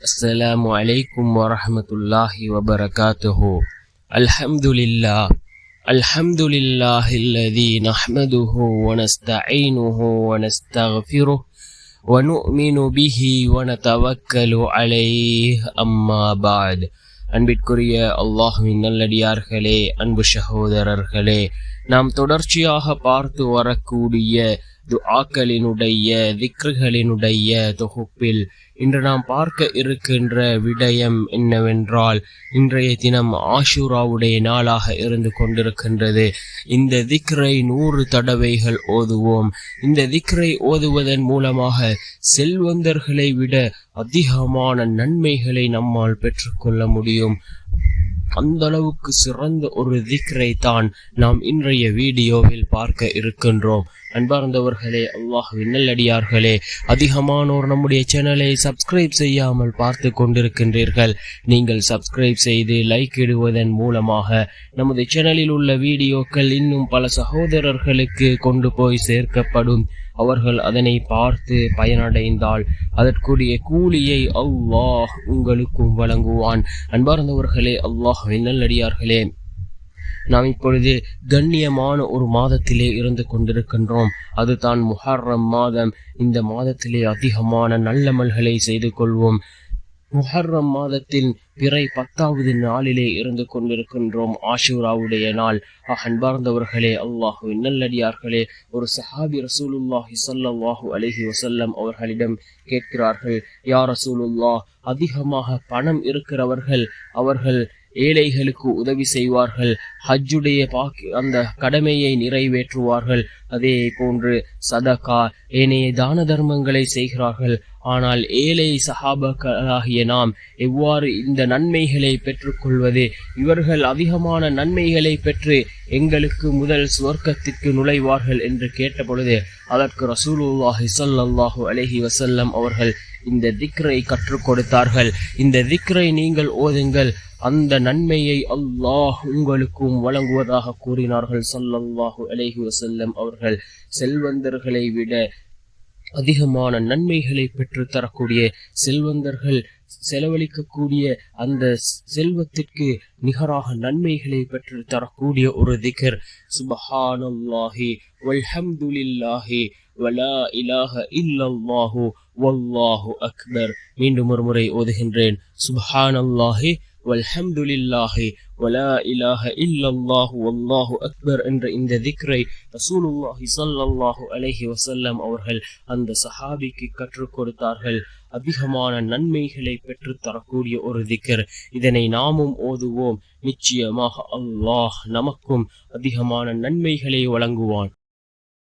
السلام عليكم ورحمة الله وبركاته. الحمد لله الذي نحمده ونستعينه ونستغفره ونؤمن به ونتوكل عليه أما بعد. அன்பிற்குரிய அல்லாஹ்வின் நல்லடியார்களே, அன்பு சகோதரர்களே, நாம் தொடர்ச்சியாக பார்த்து வரக்கூடிய துஆக்களினுடைய திக்ருகளினுடைய தொகுப்பில் இன்று நாம் பார்க்க இருக்கின்ற விடயம் என்னவென்றால், இன்றைய தினம் ஆஷூராவுடைய நாளாக இருந்து கொண்டிருக்கின்றது. இந்த திக்ரை 100 தடவைகள் ஓதுவோம். இந்த திக்ரை ஓதுவதன் மூலமாக செல்வந்தர்களை விட அதிகமான நன்மைகளை நம்மால் பெற்றுக்கொள்ள முடியும். அந்த அளவுக்கு சிறந்த ஒரு திக்ரை தான் நாம் இன்றைய வீடியோவில் பார்க்க இருக்கின்றோம். அன்பார்ந்தவர்களே, அல்லாஹ்வின் நல்லடியார்களே, அதிகமானோர் நம்முடைய சேனலை சப்ஸ்கிரைப் செய்யாமல் பார்த்து கொண்டிருக்கின்றீர்கள். நீங்கள் சப்ஸ்கிரைப் செய்து லைக் இடுவதன் மூலமாக நமது சேனலில் உள்ள வீடியோக்கள் இன்னும் பல சகோதரர்களுக்கு கொண்டு போய் சேர்க்கப்படும். அவர்கள் அதனை பார்த்து பயனடைந்தால் அதற்குரிய கூலியை அல்லாஹ் உங்களுக்கும் வழங்குவான். அன்பார்ந்தவர்களே, அல்லாஹ்வின் நல்லடியார்களே, நாம் இப்பொழுது கண்ணியமான ஒரு மாதத்திலே இருந்து கொண்டிருக்கின்றோம். அதுதான் முஹர்ரம் மாதம். இந்த மாதத்திலே அதிகமான நல்லமல்களை செய்து கொள்வோம். முஹர்ரம் மாதத்தின் பிறை 10வது நாளிலே இருந்து கொண்டிருக்கின்றோம், ஆஷூராவுடைய நாள். அன்பார்ந்தவர்களே, அல்லாஹ்வின் நல்லடியார்களே, ஒரு சஹாபி ரசூலுல்லாஹி ஸல்லல்லாஹு அலைஹி வஸல்லம் அவர்களிடம் கேட்கிறார்கள், யா ரசூலுல்லாஹ், அதிகமாக பணம் இருக்கிறவர்கள் அவர்கள் ஏழைகளுக்கு உதவி செய்வார்கள், ஹஜ்ஜுடைய அந்த கடமையை நிறைவேற்றுவார்கள், அதே போன்று சதகா ஏனைய தான தர்மங்களை செய்கிறார்கள். ஆனால் ஏழை சஹாபாக்களாகிய நாம் எவ்வாறு இந்த நன்மைகளை பெற்றுக்கொள்வது? இவர்கள் அதிகமான நன்மைகளை பெற்று எங்களுக்கு முதல் சுவர்க்கத்திற்கு நுழைவார்கள் என்று கேட்ட பொழுது அதற்கு ரசூலுல்லாஹி ஸல்லல்லாஹு அலைஹி வஸல்லம் அவர்கள் இந்த திக்ரை கற்றுக் கொடுத்தார்கள். இந்த திக்ரை நீங்கள் ஓதுங்கள், அந்த நன்மையை அல்லாஹ் உங்களுக்கும் வழங்குவதாக கூறினார்கள் ஸல்லல்லாஹு அலைஹி வஸல்லம் அவர்கள். செல்வந்தர்களை விட அதிகமான நன்மைகளை பெற்று தரக்கூடிய, செல்வந்தர்கள் செலவழிக்கக்கூடிய அந்த செல்வத்திற்கு நிகராக நன்மைகளை பெற்று தரக்கூடிய ஒரு திக்ர், சுப்ஹானல்லாஹி வல்ஹம்துலில்லாஹி வலா இலாஹ இல்லல்லாஹு வல்லாஹு அக்பர். மீண்டும் ஒரு முறை ஓதுகின்றேன். சுப்ஹானல்லாஹி வல்ஹம்துலில்லாஹி வலா இலாஹ இல்லல்லாஹு வல்லாஹு அக்பர் என்ற இந்த திக்ரை ரசூலுல்லாஹி ஸல்லல்லாஹு அலைஹி வஸல்லம் அவர்கள் அந்த சஹாபிக்கு கற்றுக் கொடுத்தார்கள். அதிகமான நன்மைகளை பெற்று தரக்கூடிய ஒரு திக்ர். இதனை நாமும் ஓதுவோம். நிச்சயமாக அல்லாஹ் நமக்கும் அதிகமான நன்மைகளை வழங்குவான்.